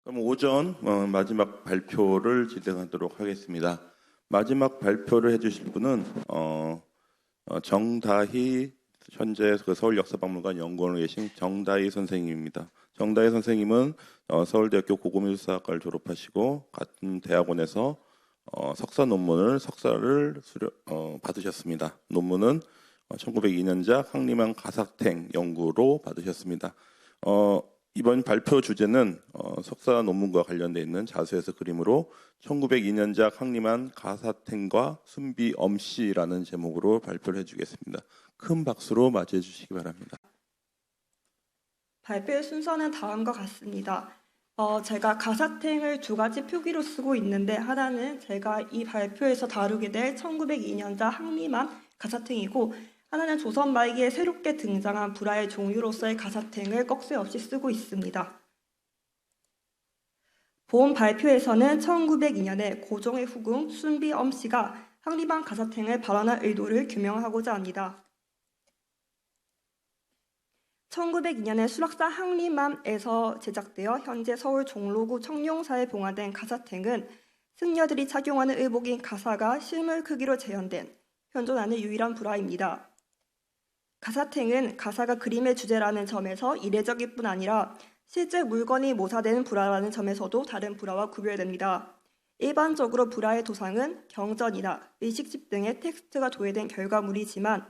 그럼 오전 마지막 발표를 진행하도록 하겠습니다. 마지막 발표를 해주실 분은 정다희 현재 그 서울역사박물관 연구원에 계신 정다희 선생님입니다. 정다희 선생님은 서울대학교 고고미술사학과를 졸업하시고 같은 대학원에서 석사 논문을 석사를 받으셨습니다. 논문은 1902년작 항림한 가사탱 연구로 받으셨습니다. 이번 발표 주제는 석사 논문과 관련되어 있는 자수에서 그림으로 1902년작 항림한 가사탱과 순비 엄씨라는 제목으로 발표를 해주겠습니다. 큰 박수로 맞이해 주시기 바랍니다. 발표의 순서는 다음과 같습니다. 제가 가사탱을 두 가지 표기로 쓰고 있는데 하나는 제가 이 발표에서 다루게 될 1902년작 항림한 가사탱이고 하나는 조선 말기에 새롭게 등장한 불화의 종류로서의 가사탱을 꺽쇠 없이 쓰고 있습니다. 본 발표에서는 1902년에 고종의 후궁 순비 엄씨가 항림한 가사탱을 발언한 의도를 규명하고자 합니다. 1902년에 수락사 항림함에서 제작되어 현재 서울 종로구 청룡사에 봉화된 가사탱은 승려들이 착용하는 의복인 가사가 실물 크기로 재현된 현존하는 유일한 불화입니다. 가사탱은 가사가 그림의 주제라는 점에서 이례적일 뿐 아니라 실제 물건이 모사되는 불화라는 점에서도 다른 불화와 구별됩니다. 일반적으로 불화의 도상은 경전이나 의식집 등의 텍스트가 도예된 결과물이지만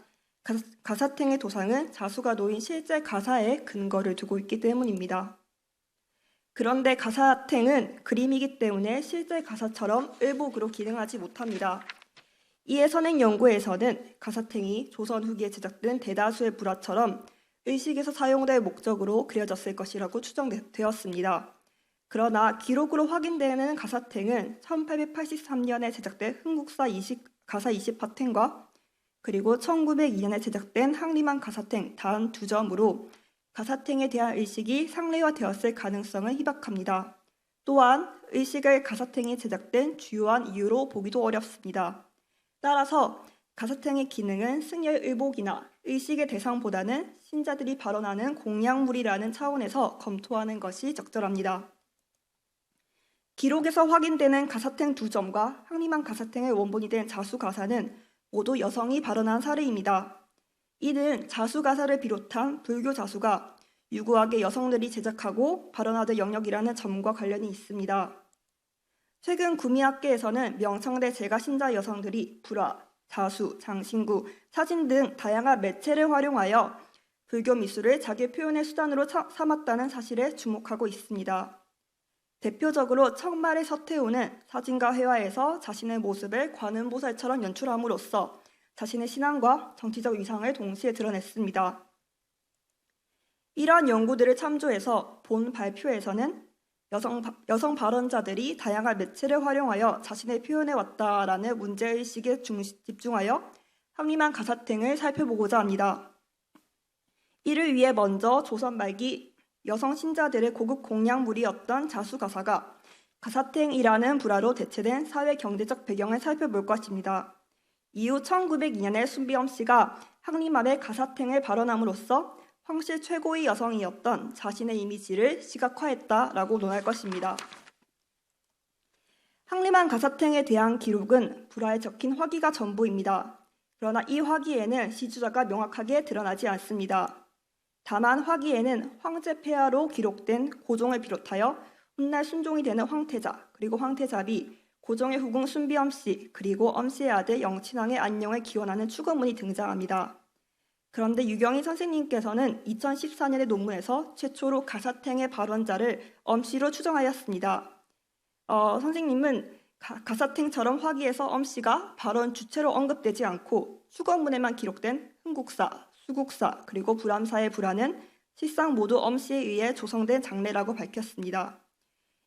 가사탱의 도상은 자수가 놓인 실제 가사에 근거를 두고 있기 때문입니다. 그런데 가사탱은 그림이기 때문에 실제 가사처럼 의복으로 기능하지 못합니다. 이에 선행 연구에서는 가사탱이 조선 후기에 제작된 대다수의 불화처럼 의식에서 사용될 목적으로 그려졌을 것이라고 추정되었습니다. 그러나 기록으로 확인되는 가사탱은 1883년에 제작된 흥국사 가사 20파탱과 그리고 1902년에 제작된 항림한 가사탱 단 두 점으로 가사탱에 대한 의식이 상례화되었을 가능성을 희박합니다. 또한 의식을 가사탱이 제작된 주요한 이유로 보기도 어렵습니다. 따라서 가사탱의 기능은 승려의 의복이나 의식의 대상보다는 신자들이 발언하는 공약물이라는 차원에서 검토하는 것이 적절합니다. 기록에서 확인되는 가사탱 두 점과 항림한 가사탱의 원본이 된 자수가사는 모두 여성이 발언한 사례입니다. 이는 자수가사를 비롯한 불교 자수가 유구하게 여성들이 제작하고 발언하던 영역이라는 점과 관련이 있습니다. 최근 구미학계에서는 명청대 제가 신자 여성들이 불화, 자수, 장신구, 사진 등 다양한 매체를 활용하여 불교 미술을 자기 표현의 수단으로 삼았다는 사실에 주목하고 있습니다. 대표적으로 청말의 서태후는 사진과 회화에서 자신의 모습을 관음보살처럼 연출함으로써 자신의 신앙과 정치적 위상을 동시에 드러냈습니다. 이러한 연구들을 참조해서 본 발표에서는 여성 발언자들이 다양한 매체를 활용하여 자신의 표현해 왔다라는 문제의식에 집중하여 항림한 가사탱을 살펴보고자 합니다. 이를 위해 먼저 조선 말기 여성 신자들의 고급 공약물이었던 자수가사가 가사탱이라는 불화로 대체된 사회 경제적 배경을 살펴볼 것입니다. 이후 1902년에 순비엄 씨가 항림함의 가사탱을 발언함으로써 황실 최고의 여성이었던 자신의 이미지를 시각화했다라고 논할 것입니다. 항림한 가사탱에 대한 기록은 불화에 적힌 화기가 전부입니다. 그러나 이 화기에는 시주자가 명확하게 드러나지 않습니다. 다만 화기에는 황제 폐하로 기록된 고종을 비롯하여 훗날 순종이 되는 황태자 그리고 황태자비, 고종의 후궁 순비엄씨 그리고 엄씨의 아들 영친왕의 안녕을 기원하는 축원문이 등장합니다. 그런데 유경희 선생님께서는 2014년의 논문에서 최초로 가사탱의 발언자를 엄씨로 추정하였습니다. 선생님은 가사탱처럼 화기에서 엄씨가 발언 주체로 언급되지 않고 축원문에만 기록된 흥국사, 수국사 그리고 불암사의 불화는 실상 모두 엄씨에 의해 조성된 장례라고 밝혔습니다.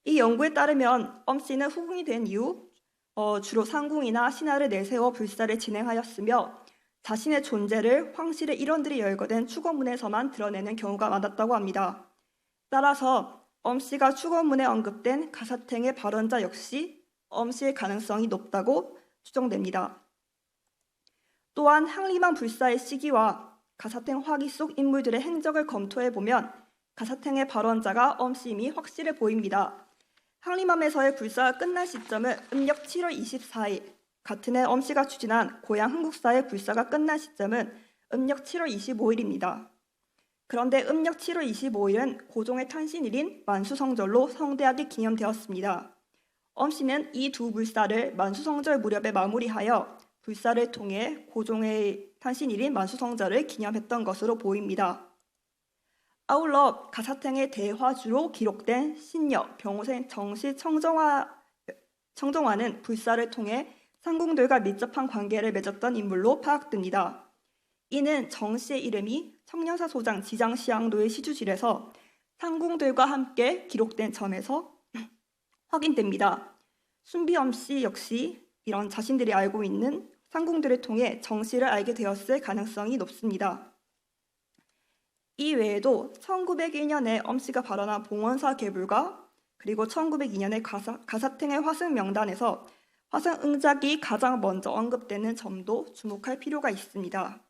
이 연구에 따르면 엄씨는 후궁이 된 이후 주로 상궁이나 신하를 내세워 불사를 진행하였으며 자신의 존재를 황실의 일원들이 열거된 축원문에서만 드러내는 경우가 많았다고 합니다. 따라서 엄씨가 축원문에 언급된 가사탱의 발언자 역시 엄씨의 가능성이 높다고 추정됩니다. 또한 항림한 불사의 시기와 가사탱 화기 속 인물들의 행적을 검토해보면 가사탱의 발언자가 엄씨임이 확실해 보입니다. 항림함에서의 불사가 끝난 시점은 음력 7월 24일, 같은 해 엄씨가 추진한 고향 흥국사의 불사가 끝난 시점은 음력 7월 25일입니다. 그런데 음력 7월 25일은 고종의 탄신일인 만수성절로 성대하게 기념되었습니다. 엄씨는 이 두 불사를 만수성절 무렵에 마무리하여 불사를 통해 고종의 탄신일인 만수성절을 기념했던 것으로 보입니다. 아울러 가사탱의 대화주로 기록된 신녀, 병호생 정시 청정화는 불사를 통해 상궁들과 밀접한 관계를 맺었던 인물로 파악됩니다. 이는 정씨의 이름이 청년사 소장 지장시향도의 시주실에서 상궁들과 함께 기록된 점에서 확인됩니다. 순비엄씨 역시 이런 자신들이 알고 있는 상궁들을 통해 정씨를 알게 되었을 가능성이 높습니다. 이 외에도 1901년에 엄씨가 발언한 봉원사 계불과 그리고 1902년에 가사탱의 화승 명단에서 화승응작이 가장 먼저 언급되는 점도 주목할 필요가 있습니다.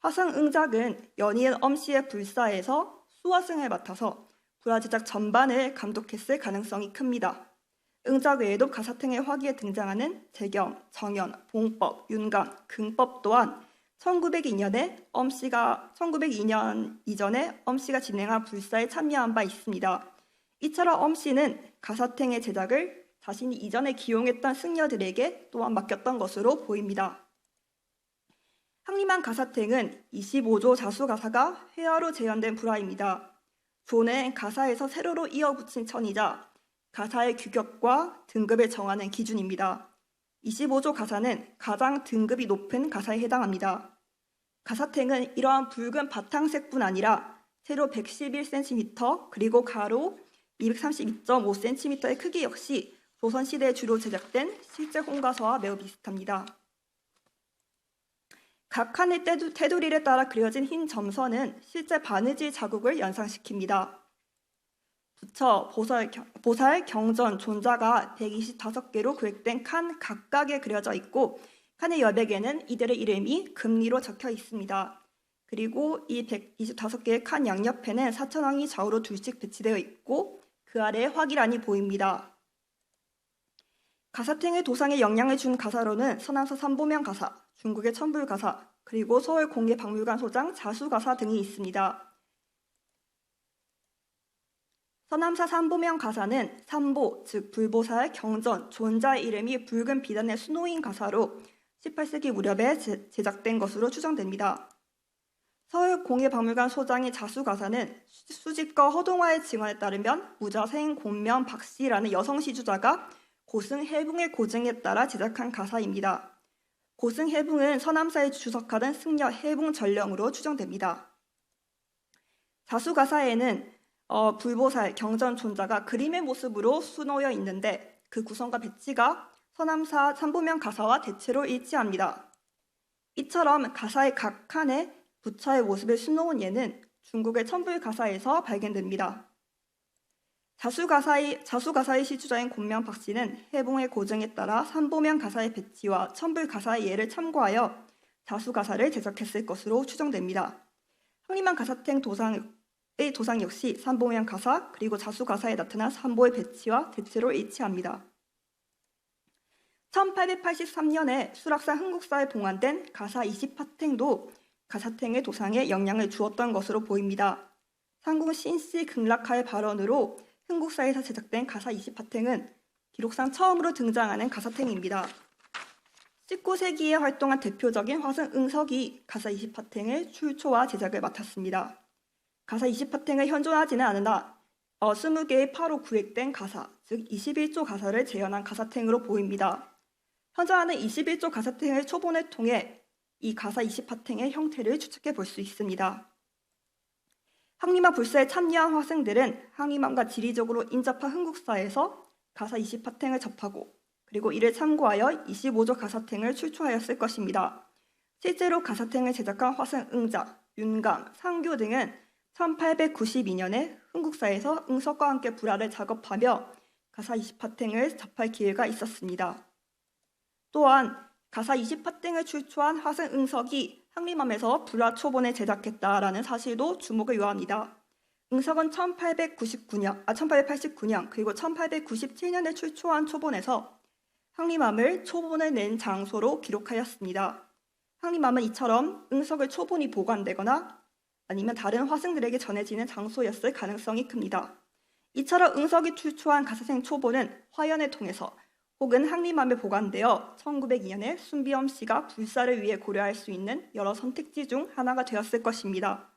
화승응작은 연이은 엄씨의 불사에서 수화승을 맡아서 불화 제작 전반을 감독했을 가능성이 큽니다. 응작 외에도 가사탱의 화기에 등장하는 재경, 정연, 봉법, 윤감, 긍법 또한 1902년 이전에 엄씨가 진행한 불사에 참여한 바 있습니다. 이처럼 엄씨는 가사탱의 제작을 자신이 이전에 기용했던 승려들에게 또한 맡겼던 것으로 보입니다. 항림한 가사탱은 25조 자수가사가 회화로 재현된 불화입니다. 조는 가사에서 세로로 이어붙인 천이자 가사의 규격과 등급을 정하는 기준입니다. 25조 가사는 가장 등급이 높은 가사에 해당합니다. 가사탱은 이러한 붉은 바탕색뿐 아니라 세로 111cm 그리고 가로 232.5cm의 크기 역시 조선시대에 주로 제작된 실제 홍가서와 매우 비슷합니다. 각 칸의 테두리에 따라 그려진 흰 점선은 실제 바느질 자국을 연상시킵니다. 부처, 보살, 경전, 존자가 125개로 구획된 칸 각각에 그려져 있고 칸의 여백에는 이들의 이름이 금리로 적혀 있습니다. 그리고 이 125개의 칸 양옆에는 사천왕이 좌우로 둘씩 배치되어 있고 그 아래에 화기란이 보입니다. 가사탱의 도상에 영향을 준 가사로는 서남사 삼보명 가사, 중국의 천불 가사, 그리고 서울 공예박물관 소장 자수 가사 등이 있습니다. 서남사 삼보명 가사는 삼보, 즉 불보살, 경전, 존자의 이름이 붉은 비단의 수노인 가사로 18세기 무렵에 제작된 것으로 추정됩니다. 서울 공예박물관 소장의 자수 가사는 수집가 허동화의 증언에 따르면 무자생 곤면 박씨라는 여성 시주자가 고승 해붕의 고증에 따라 제작한 가사입니다. 고승 해붕은 서남사에 주석하던 승려 해붕 전령으로 추정됩니다. 자수 가사에는 불보살, 경전, 존자가 그림의 모습으로 수놓여 있는데 그 구성과 배치가 서남사 삼보명 가사와 대체로 일치합니다. 이처럼 가사의 각 칸에 부처의 모습을 수놓은 예는 중국의 천불 가사에서 발견됩니다. 자수 가사의 시주자인 곤명 박씨는 해봉의 고증에 따라 삼보명 가사의 배치와 천불 가사의 예를 참고하여 자수 가사를 제작했을 것으로 추정됩니다. 항림한 가사탱 도상 역시 삼보명 가사 그리고 자수 가사에 나타난 삼보의 배치와 대체로 일치합니다. 1883년에 수락산 흥국사에 봉안된 가사 20파탱도 가사탱의 도상에 영향을 주었던 것으로 보입니다. 상궁 신씨 극락하의 발언으로 흥국사에서 제작된 가사 20파탱은 기록상 처음으로 등장하는 가사탱입니다. 19세기에 활동한 대표적인 화승 응석이 가사 20파탱의 출초와 제작을 맡았습니다. 가사 20파탱을 현존하지는 않으나 20개의 파로 구획된 가사, 즉 21조 가사를 재현한 가사탱으로 보입니다. 현존하는 21조 가사탱의 초본을 통해 이 가사 20파탱의 형태를 추측해 볼 수 있습니다. 항림함 불사에 참여한 화승들은 항림함과 지리적으로 인접한 흥국사에서 가사 20파탱을 접하고 그리고 이를 참고하여 25조 가사탱을 출초하였을 것입니다. 실제로 가사탱을 제작한 화승 응작, 윤감, 상교 등은 1892년에 흥국사에서 응석과 함께 불화를 작업하며 가사 20파탱을 접할 기회가 있었습니다. 또한 가사 20파탱을 출초한 화승 응석이 항림함에서 불화 초본을 제작했다라는 사실도 주목을 요합니다. 응석은 1889년 그리고 1897년에 출초한 초본에서 항림암을 초본을 낸 장소로 기록하였습니다. 항림암은 이처럼 응석을 초본이 보관되거나 아니면 다른 화승들에게 전해지는 장소였을 가능성이 큽니다. 이처럼 응석이 출초한 가사생 초본은 화연을 통해서 혹은 항림암에 보관되어 1902년에 순비엄 씨가 불사를 위해 고려할 수 있는 여러 선택지 중 하나가 되었을 것입니다.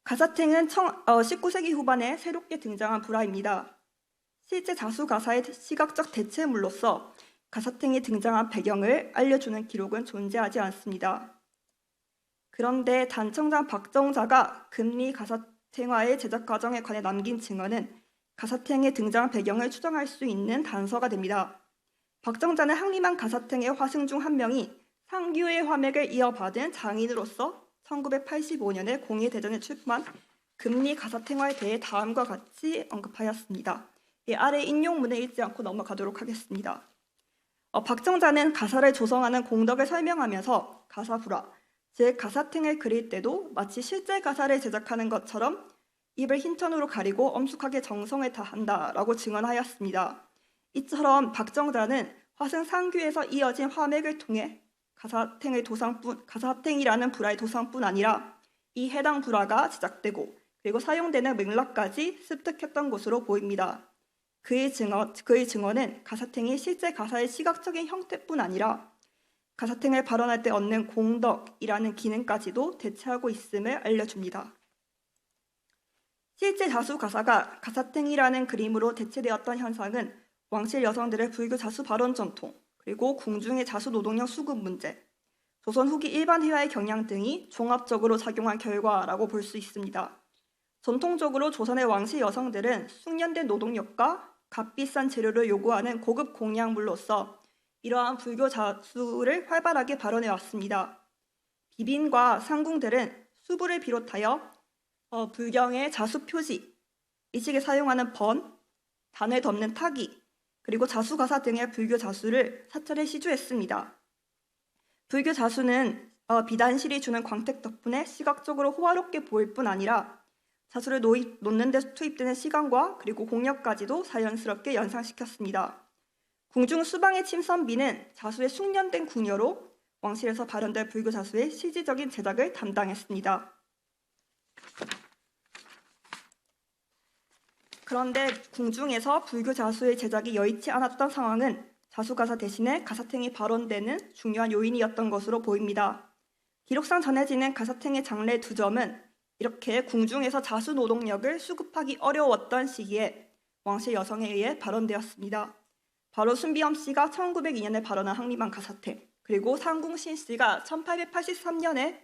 가사탱은 19세기 후반에 새롭게 등장한 불화입니다. 실제 자수 가사의 시각적 대체물로서 가사탱이 등장한 배경을 알려주는 기록은 존재하지 않습니다. 그런데 단청장 박정자가 금리 가사탱화의 제작 과정에 관해 남긴 증언은 가사탱의 등장 배경을 추정할 수 있는 단서가 됩니다. 박정자는 항림암 가사탱의 화승 중 한 명이 상규의 화맥을 이어받은 장인으로서 1985년에 공의대전에 출품한 금리 가사탱화에 대해 다음과 같이 언급하였습니다. 아래 인용문에 읽지 않고 넘어가도록 하겠습니다. 박정자는 가사를 조성하는 공덕을 설명하면서 가사불화, 즉 가사탱을 그릴 때도 마치 실제 가사를 제작하는 것처럼 입을 흰 천으로 가리고 엄숙하게 정성을 다한다라고 증언하였습니다. 이처럼 박정자는 화승 상규에서 이어진 화맥을 통해 가사탱이라는 불화의 도상뿐 아니라 이 해당 불화가 제작되고 그리고 사용되는 맥락까지 습득했던 것으로 보입니다. 그의 증언은 가사탱이 실제 가사의 시각적인 형태뿐 아니라 가사탱을 발언할 때 얻는 공덕이라는 기능까지도 대체하고 있음을 알려줍니다. 실제 자수 가사가 가사탱이라는 그림으로 대체되었던 현상은 왕실 여성들의 불교 자수 발언 전통, 그리고 궁중의 자수 노동력 수급 문제, 조선 후기 일반 회화의 경향 등이 종합적으로 작용한 결과라고 볼 수 있습니다. 전통적으로 조선의 왕실 여성들은 숙련된 노동력과 값비싼 재료를 요구하는 고급 공양물로서 이러한 불교 자수를 활발하게 발언해 왔습니다. 비빈과 상궁들은 수부를 비롯하여 불경의 자수 표지, 이식에 사용하는 번, 단을 덮는 타기, 그리고 자수 가사 등의 불교 자수를 사찰에 시주했습니다. 불교 자수는 비단실이 주는 광택 덕분에 시각적으로 호화롭게 보일 뿐 아니라 자수를 놓는 데 투입되는 시간과 그리고 공력까지도 자연스럽게 연상시켰습니다. 궁중 수방의 침선비는 자수의 숙련된 궁녀로 왕실에서 발현될 불교 자수의 실질적인 제작을 담당했습니다. 그런데 궁중에서 불교 자수의 제작이 여의치 않았던 상황은 자수가사 대신에 가사탱이 발언되는 중요한 요인이었던 것으로 보입니다. 기록상 전해지는 가사탱의 장래 두 점은 이렇게 궁중에서 자수 노동력을 수급하기 어려웠던 시기에 왕실 여성에 의해 발언되었습니다. 바로 순비엄 씨가 1902년에 발언한 항림암 가사탱, 그리고 상궁신 씨가 1883년에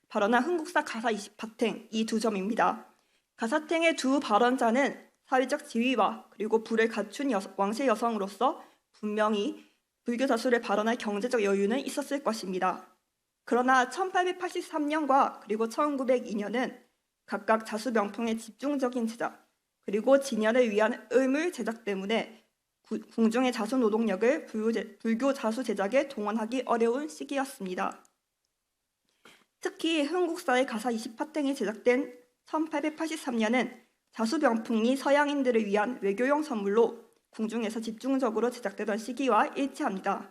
발언한 흥국사 가사 20파탱, 이 두 점입니다. 가사탱의 두 발언자는 사회적 지위와 그리고 부를 갖춘 왕실 여성으로서 분명히 불교 자수를 발언할 경제적 여유는 있었을 것입니다. 그러나 1883년과 그리고 1902년은 각각 자수 명품의 집중적인 제작, 그리고 진열을 위한 의물 제작 때문에 궁중의 자수 노동력을 불교 자수 제작에 동원하기 어려운 시기였습니다. 특히 흥국사의 가사 20파탱이 제작된 1883년은 자수 병풍이 서양인들을 위한 외교용 선물로 궁중에서 집중적으로 제작되던 시기와 일치합니다.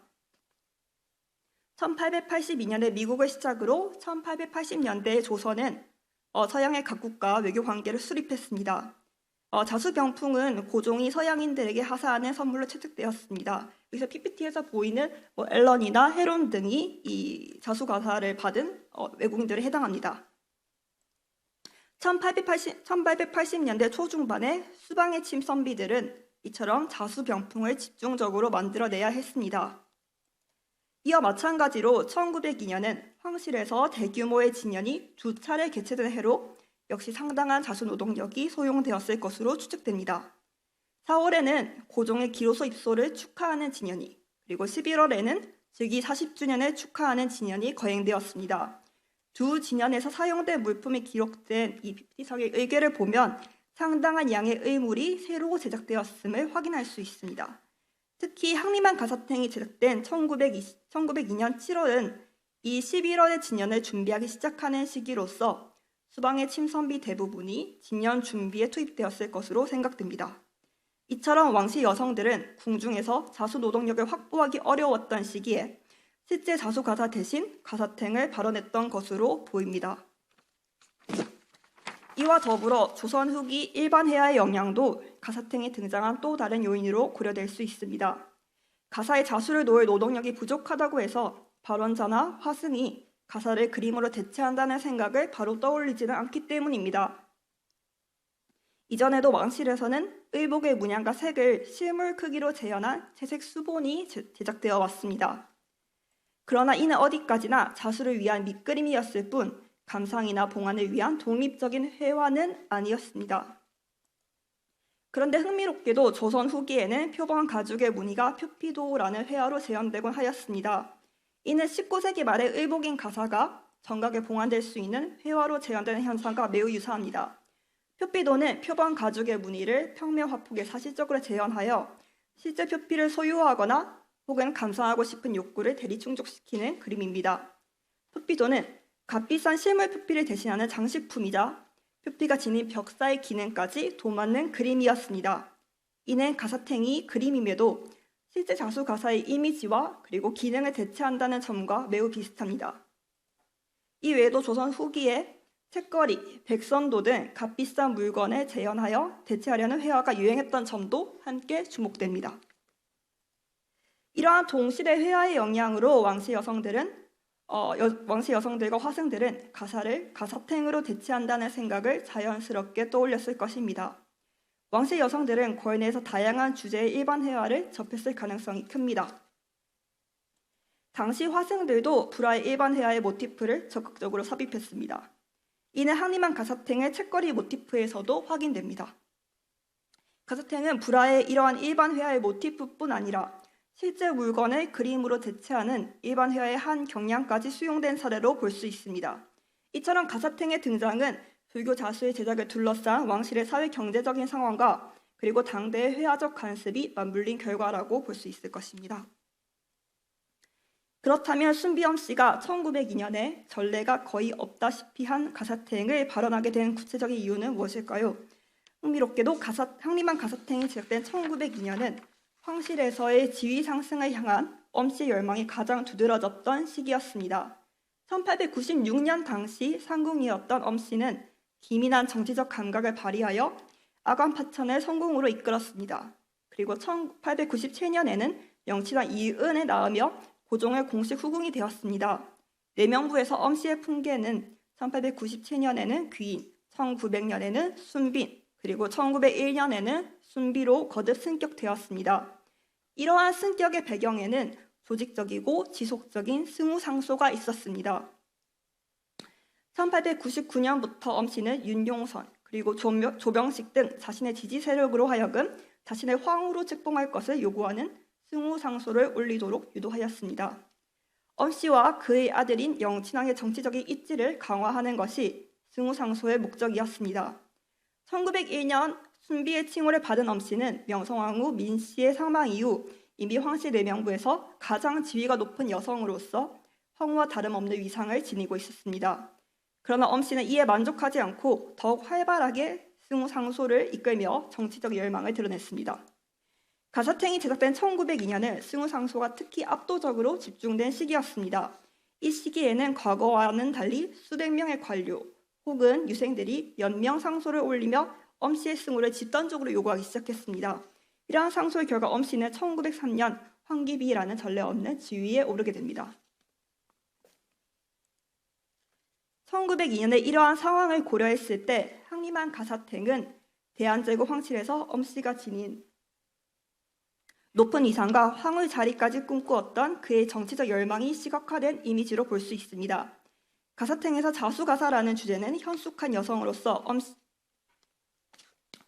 1882년에 미국을 시작으로 1880년대 조선은 서양의 각국과 외교 관계를 수립했습니다. 자수 병풍은 고종이 서양인들에게 하사하는 선물로 채택되었습니다. 여기서 PPT에서 보이는 앨런이나 헤론 등이 이 자수 가사를 받은 외국인들에 해당합니다. 1880년대 초중반에 수방의 침선비들은 이처럼 자수 병풍을 집중적으로 만들어내야 했습니다. 이와 마찬가지로 1902년은 황실에서 대규모의 진연이 두 차례 개최된 해로 역시 상당한 자수 노동력이 소용되었을 것으로 추측됩니다. 4월에는 고종의 기로소 입소를 축하하는 진연이, 그리고 11월에는 즉위 40주년을 축하하는 진연이 거행되었습니다. 두 진연에서 사용된 물품이 기록된 이 PPT상의 의궤를 보면 상당한 양의 의물이 새로 제작되었음을 확인할 수 있습니다. 특히 항림암 가사탱이 제작된 1902년 7월은 이 11월의 진연을 준비하기 시작하는 시기로서 수방의 침선비 대부분이 진연 준비에 투입되었을 것으로 생각됩니다. 이처럼 왕실 여성들은 궁중에서 자수 노동력을 확보하기 어려웠던 시기에 실제 자수 가사 대신 가사탱을 발언했던 것으로 보입니다. 이와 더불어 조선 후기 일반 해야의 영향도 가사탱이 등장한 또 다른 요인으로 고려될 수 있습니다. 가사에 자수를 놓을 노동력이 부족하다고 해서 발원자나 화승이 가사를 그림으로 대체한다는 생각을 바로 떠올리지는 않기 때문입니다. 이전에도 왕실에서는 의복의 문양과 색을 실물 크기로 재현한 채색 수본이 제작되어 왔습니다. 그러나 이는 어디까지나 자수를 위한 밑그림이었을 뿐 감상이나 봉안을 위한 독립적인 회화는 아니었습니다. 그런데 흥미롭게도 조선 후기에는 표방 가죽의 무늬가 표피도라는 회화로 재현되곤 하였습니다. 이는 19세기 말의 의복인 가사가 정각에 봉안될 수 있는 회화로 재현되는 현상과 매우 유사합니다. 표피도는 표방 가죽의 무늬를 평면 화폭에 사실적으로 재현하여 실제 표피를 소유하거나 혹은 감상하고 싶은 욕구를 대리 충족시키는 그림입니다. 표피도는 값비싼 실물 표피를 대신하는 장식품이자 표피가 지닌 벽사의 기능까지 도맡는 그림이었습니다. 이는 가사탱이 그림임에도 실제 자수 가사의 이미지와 그리고 기능을 대체한다는 점과 매우 비슷합니다. 이 외에도 조선 후기에 책거리, 백선도 등 값비싼 물건을 재현하여 대체하려는 회화가 유행했던 점도 함께 주목됩니다. 이러한 동시대 회화의 영향으로 왕실 여성들과 화승들은 가사를 가사탱으로 대체한다는 생각을 자연스럽게 떠올렸을 것입니다. 왕실 여성들은 고을 내에서 다양한 주제의 일반 회화를 접했을 가능성이 큽니다. 당시 화승들도 불화의 일반 회화의 모티프를 적극적으로 삽입했습니다. 이는 항림한 가사탱의 책거리 모티프에서도 확인됩니다. 가사탱은 불화의 이러한 일반 회화의 모티프뿐 아니라 실제 물건을 그림으로 대체하는 일반 회화의 한 경향까지 수용된 사례로 볼 수 있습니다. 이처럼 가사탱의 등장은 불교 자수의 제작을 둘러싼 왕실의 사회 경제적인 상황과 그리고 당대의 회화적 관습이 맞물린 결과라고 볼 수 있을 것입니다. 그렇다면 순비엄 씨가 1902년에 전례가 거의 없다시피 한 가사탱을 발언하게 된 구체적인 이유는 무엇일까요? 흥미롭게도 항림한 가사탱이 제작된 1902년은 황실에서의 지위 상승을 향한 엄씨의 열망이 가장 두드러졌던 시기였습니다. 1896년 당시 상궁이었던 엄씨는 기민한 정치적 감각을 발휘하여 아관 파천을 성공으로 이끌었습니다. 그리고 1897년에는 영치당 이은을 낳으며 고종의 공식 후궁이 되었습니다. 내명부에서 엄씨의 풍계는 1897년에는 귀인, 1900년에는 순빈, 그리고 1901년에는 순비로 거듭 승격되었습니다. 이러한 승격의 배경에는 조직적이고 지속적인 승우상소가 있었습니다. 1899년부터 엄씨는 윤용선 그리고 조병식 등 자신의 지지 세력으로 하여금 자신을 황후로 책봉할 것을 요구하는 승우상소를 올리도록 유도하였습니다. 엄씨와 그의 아들인 영친왕의 정치적인 입지를 강화하는 것이 승우상소의 목적이었습니다. 1901년 순비의 칭호를 받은 엄씨는 명성황후 민씨의 사망 이후 이미 황실 내명부에서 가장 지위가 높은 여성으로서 황후와 다름없는 위상을 지니고 있었습니다. 그러나 엄씨는 이에 만족하지 않고 더욱 활발하게 승우상소를 이끌며 정치적 열망을 드러냈습니다. 가사탱이 제작된 1902년은 승우상소가 특히 압도적으로 집중된 시기였습니다. 이 시기에는 과거와는 달리 수백 명의 관료 혹은 유생들이 연명 상소를 올리며 엄씨의 승우를 집단적으로 요구하기 시작했습니다. 이러한 상소의 결과 엄씨는 1903년 황기비라는 전례 없는 지위에 오르게 됩니다. 1902년에 이러한 상황을 고려했을 때 항림한 가사탱은 대한제국 황실에서 엄씨가 지닌 높은 위상과 황후의 자리까지 꿈꾸었던 그의 정치적 열망이 시각화된 이미지로 볼 수 있습니다. 가사탱에서 자수가사라는 주제는 현숙한 여성으로서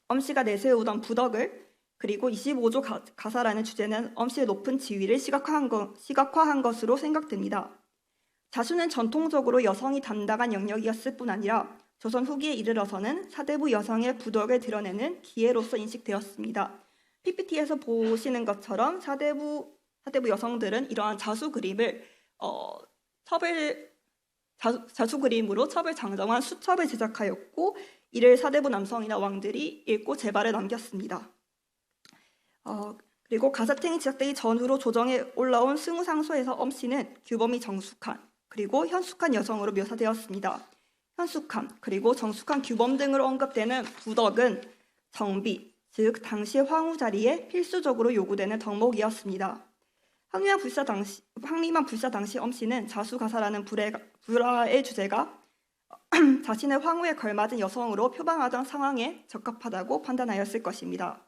엄씨가 내세우던 부덕을, 그리고 25조 가사라는 주제는 엄씨의 높은 지위를 시각화한 것으로 생각됩니다. 자수는 전통적으로 여성이 담당한 영역이었을 뿐 아니라 조선 후기에 이르러서는 사대부 여성의 부덕을 드러내는 기회로서 인식되었습니다. PPT에서 보시는 것처럼 사대부 여성들은 이러한 자수 그림을 자수 그림으로 첩을 장정한 수첩을 제작하였고 이를 사대부 남성이나 왕들이 읽고 제발을 남겼습니다. 그리고 가사탱이 제작되기 전후로 조정에 올라온 승우상소에서 엄씨는 규범이 정숙한 그리고 현숙한 여성으로 묘사되었습니다. 현숙한 그리고 정숙한 규범 등으로 언급되는 부덕은 정비, 즉 당시 황후 자리에 필수적으로 요구되는 덕목이었습니다. 황리만 불사 당시 엄씨는 자수가사라는 불화의 주제가 자신의 황후에 걸맞은 여성으로 표방하던 상황에 적합하다고 판단하였을 것입니다.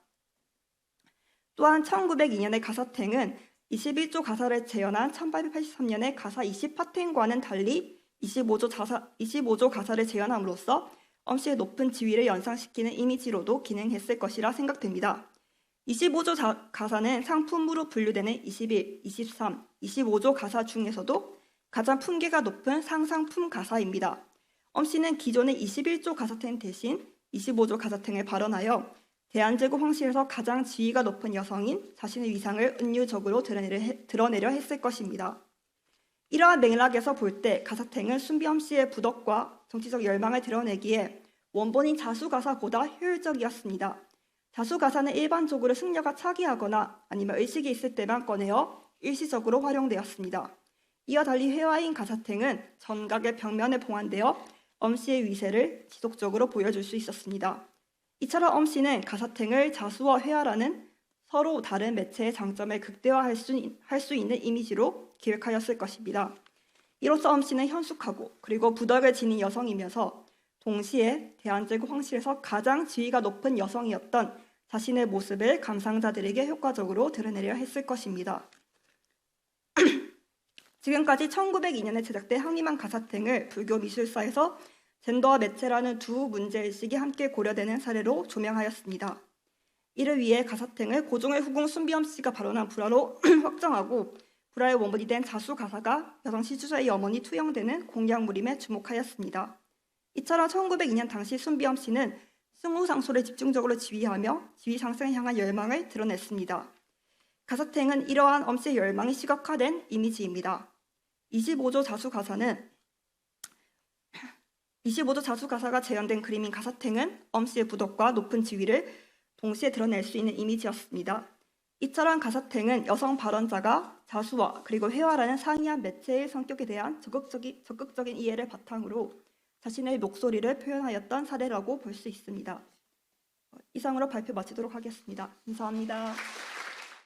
또한 1902년의 가사탱은 21조 가사를 재현한 1883년의 가사 20파탱과는 달리 25조 가사를 재현함으로써 엄씨의 높은 지위를 연상시키는 이미지로도 기능했을 것이라 생각됩니다. 25조 가사는 상품으로 분류되는 21, 23, 25조 가사 중에서도 가장 품계가 높은 상상품 가사입니다. 엄씨는 기존의 21조 가사탱 대신 25조 가사탱을 발언하여 대한제국 황실에서 가장 지위가 높은 여성인 자신의 위상을 은유적으로 드러내려 했을 것입니다. 이러한 맥락에서 볼 때 가사탱은 순비엄 씨의 부덕과 정치적 열망을 드러내기에 원본인 자수가사보다 효율적이었습니다. 자수가사는 일반적으로 승려가 차기하거나 아니면 의식이 있을 때만 꺼내어 일시적으로 활용되었습니다. 이와 달리 회화인 가사탱은 전각의 벽면에 봉안되어 엄씨의 위세를 지속적으로 보여줄 수 있었습니다. 이처럼 엄씨는 가사탱을 자수와 회화라는 서로 다른 매체의 장점을 극대화할 수 있는 이미지로 기획하였을 것입니다. 이로써 엄씨는 현숙하고 그리고 부덕을 지닌 여성이면서 동시에 대한제국 황실에서 가장 지위가 높은 여성이었던 자신의 모습을 감상자들에게 효과적으로 드러내려 했을 것입니다. 지금까지 1902년에 제작된 항림한 가사탱을 불교 미술사에서 젠더와 매체라는 두 문제의식이 함께 고려되는 사례로 조명하였습니다. 이를 위해 가사탱을 고종의 후궁 순비엄 씨가 발언한 불화로 확정하고 불화의 원본이 된 자수가사가 여성 시주자의 염원이 투영되는 공약물임에 주목하였습니다. 이처럼 1902년 당시 순비엄 씨는 승우상소를 집중적으로 지휘하며 지위 상승을 향한 열망을 드러냈습니다. 가사탱은 이러한 엄씨의 열망이 시각화된 이미지입니다. 25조 자수가사가 재현된 그림인 가사탱은 엄씨의 부덕과 높은 지위를 동시에 드러낼 수 있는 이미지였습니다. 이처럼 가사탱은 여성 발언자가 자수와 그리고 회화라는 상이한 매체의 성격에 대한 적극적인 이해를 바탕으로 자신의 목소리를 표현하였던 사례라고 볼 수 있습니다. 이상으로 발표 마치도록 하겠습니다. 감사합니다.